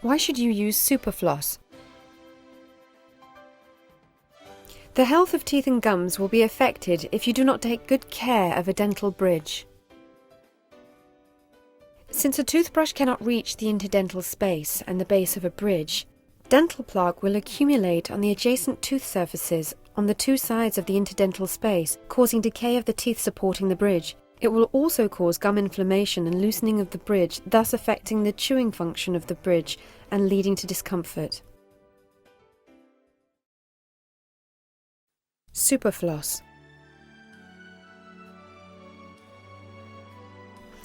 Why should you use superfloss? The health of teeth and gums will be affected if you do not take good care of a dental bridge. Since a toothbrush cannot reach the interdental space and the base of a bridge, dental plaque will accumulate on the adjacent tooth surfaces on the two sides of the interdental space, causing decay of the teeth supporting the bridge. It will also cause gum inflammation and loosening of the bridge, thus affecting the chewing function of the bridge and leading to discomfort. Superfloss.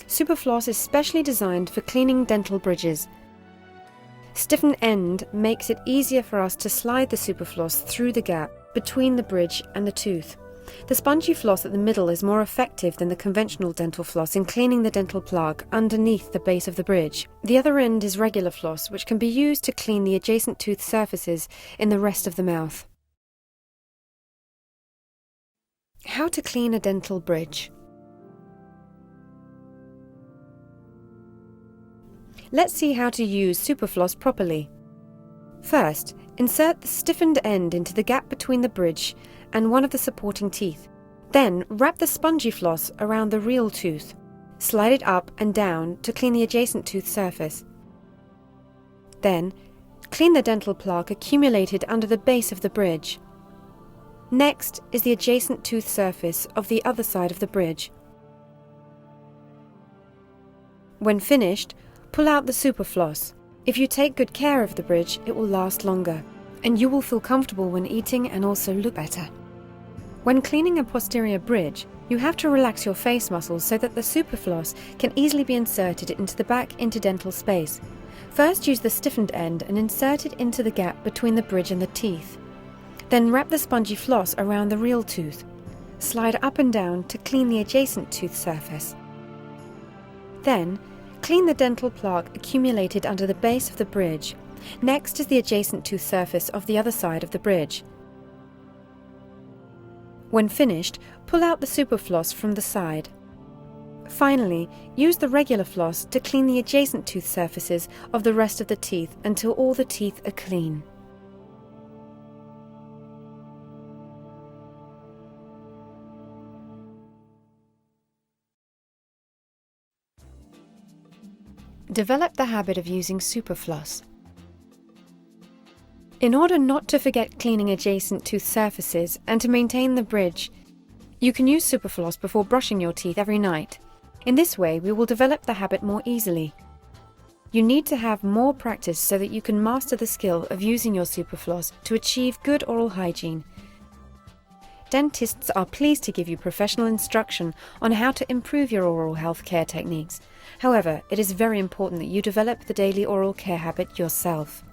Superfloss is specially designed for cleaning dental bridges. Stiffened end makes it easier for us to slide the superfloss through the gap between the bridge and the tooth. The spongy floss at the middle is more effective than the conventional dental floss in cleaning the dental plaque underneath the base of the bridge. The other end is regular floss, which can be used to clean the adjacent tooth surfaces in the rest of the mouth. How to clean a dental bridge. Let's see how to use superfloss properly. First, insert the stiffened end into the gap between the bridge and one of the supporting teeth. Then, wrap the spongy floss around the real tooth. Slide it up and down to clean the adjacent tooth surface. Then, clean the dental plaque accumulated under the base of the bridge. Next is the adjacent tooth surface of the other side of the bridge. When finished, pull out the superfloss. If you take good care of the bridge, it will last longer, and you will feel comfortable when eating and also look better. When cleaning a posterior bridge, you have to relax your face muscles so that the superfloss can easily be inserted into the back interdental space. First, use the stiffened end and insert it into the gap between the bridge and the teeth. Then wrap the spongy floss around the real tooth. Slide up and down to clean the adjacent tooth surface. Then, clean the dental plaque accumulated under the base of the bridge. Next is the adjacent tooth surface of the other side of the bridge. When finished, pull out the superfloss from the side. Finally, use the regular floss to clean the adjacent tooth surfaces of the rest of the teeth until all the teeth are clean. Develop the habit of using superfloss. In order not to forget cleaning adjacent tooth surfaces and to maintain the bridge, you can use superfloss before brushing your teeth every night. In this way, we will develop the habit more easily. You need to have more practice so that you can master the skill of using your superfloss to achieve good oral hygiene. Dentists are pleased to give you professional instruction on how to improve your oral health care techniques. However, it is very important that you develop the daily oral care habit yourself.